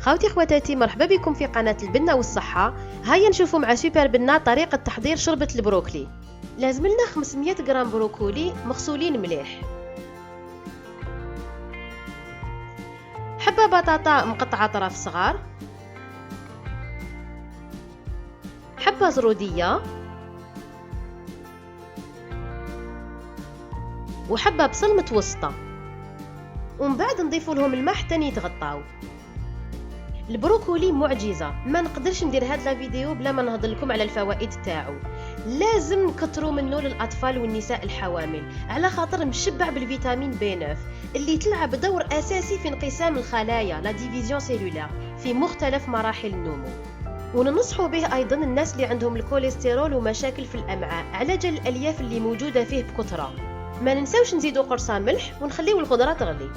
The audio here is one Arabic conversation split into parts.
خوتي خواتاتي، مرحبا بكم في قناة البنة والصحة. هيا نشوفوا مع سوبر بنة طريقة تحضير شوربة البروكلي. لازم لنا 500 غرام بروكولي مغسولين مليح، حبة بطاطا مقطعة طراف صغار، حبة زرودية، وحبة بصل متوسطة، ومن بعد نضيفوا لهم الماء حتى يتغطاو. البروكولي معجزه، ما نقدرش ندير هاد لا فيديو بلا ما نهضر لكم على الفوائد تاعو. لازم نكثروا منه للاطفال والنساء الحوامل، على خاطر مشبع بالفيتامين بي 9 اللي تلعب دور اساسي في انقسام الخلايا لا ديفيزيون سيلولار في مختلف مراحل النمو. وننصحوا به ايضا الناس اللي عندهم الكوليسترول ومشاكل في الامعاء على جال الالياف اللي موجوده فيه بكثره. ما ننساوش نزيدوا قرصان ملح ونخليو الخضره تغلي.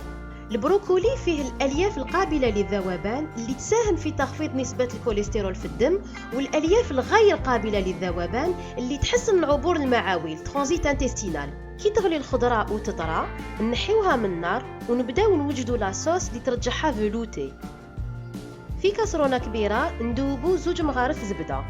البروكولي فيه الالياف القابله للذوبان اللي تساهم في تخفيض نسبه الكوليسترول في الدم، والالياف الغير قابله للذوبان اللي تحسن من عبور المعاويل ترانزيت انتستينال. كي تغلي الخضره وتطرى نحيوها من النار ونبداو نوجدوا لاصوص اللي ترجعها فلوتي. في كاسرونه كبيره ندوبوا 2 مغارف زبده.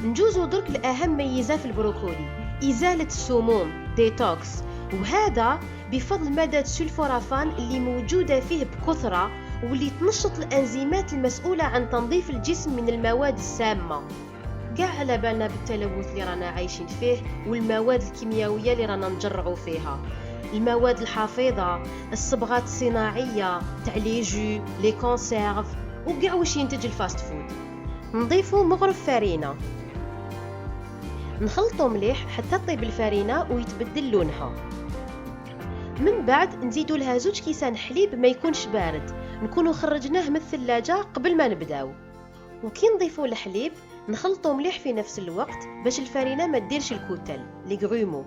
نجوزوا درك لاهم ميزه في البروكولي، ازاله السموم ديتوكس، وهذا بفضل مادة سلفورافان اللي موجودة فيه بكثرة واللي تنشط الأنزيمات المسؤولة عن تنظيف الجسم من المواد السامة. قاع على بالنا بالتلوث اللي رانا عايشين فيه والمواد الكيميائية اللي رانا نجرعوا فيها، المواد الحافظة، الصبغات الصناعية تاع لي جو، لي كونسيرف، وقاع واش ينتج الفاست فود. نضيفوا مغرف فرينة، نخلطوا مليح حتى طيب الفرينة ويتبدل لونها. من بعد نزيدوا لها 2 كيسان حليب ما يكونش بارد، نكونوا خرجناه من الثلاجة قبل ما نبداو. وكي نضيفوا الحليب نخلطوا مليح في نفس الوقت باش الفرينة ما ديرش الكتل لي غرومو.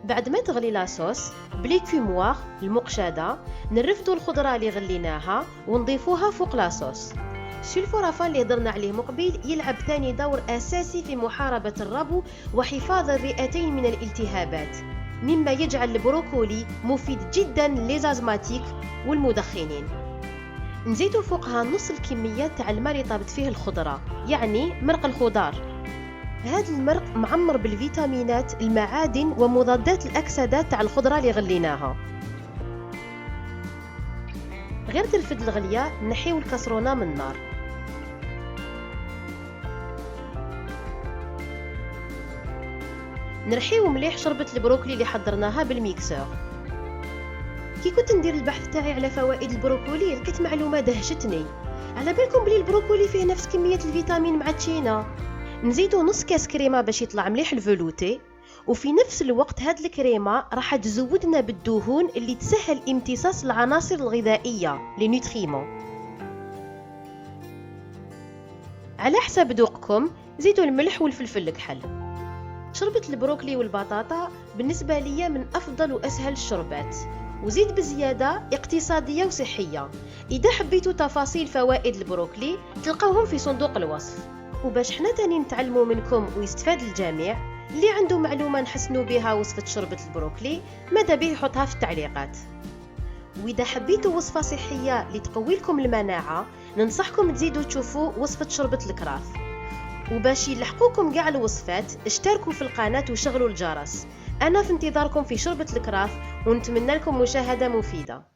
بعد ما تغلي لاصوص بلي كوموار المقشده نرفدوا الخضره اللي غليناها ونضيفوها فوق لاصوص. السلفورافان اللي هضرنا عليه مقبل يلعب ثاني دور اساسي في محاربه الربو وحفاظ الرئتين من الالتهابات، مما يجعل البروكولي مفيد جدا للازماتيك والمدخنين. نزيدوا فوقها نص الكميه تاع الماء اللي طابت فيه الخضره، يعني مرق الخضار. هذا المرق معمر بالفيتامينات، المعادن ومضادات الاكسده تاع الخضره اللي غليناها. غير ترفد الغليه نحيو الكاسرونه من النار. نرحيو مليح شربة البروكلي اللي حضرناها بالميكسور. كي كنت ندير البحث تاعي على فوائد البروكولي لقيت معلومه دهشتني. على بالكم بلي البروكولي فيه نفس كميه الفيتامين مع التشينا. نزيدو نص كاس كريمه باش يطلع مليح الفلوتي، وفي نفس الوقت هاد الكريمه راح تزودنا بالدهون اللي تسهل امتصاص العناصر الغذائيه لي نوتريمون. على حسب ذوقكم زيدوا الملح والفلفل الكحل. شوربه البروكلي والبطاطا بالنسبه ليا من افضل واسهل الشوربات، وزيد بزياده اقتصاديه وصحيه. اذا حبيتوا تفاصيل فوائد البروكلي تلقاوهم في صندوق الوصف. وباش حنا تاني نتعلموا منكم ويستفاد الجميع، اللي عنده معلومه نحسنوا بها وصفه شوربه البروكلي ماذا به يحطها في التعليقات. واذا حبيتوا وصفه صحيه لتقوي لكم المناعه ننصحكم تزيدوا تشوفوا وصفه شوربه الكراث. وباش يلحقوكم كاع الوصفات اشتركوا في القناه وشغلوا الجرس. انا في انتظاركم في شوربه الكراث ونتمنى لكم مشاهده مفيده.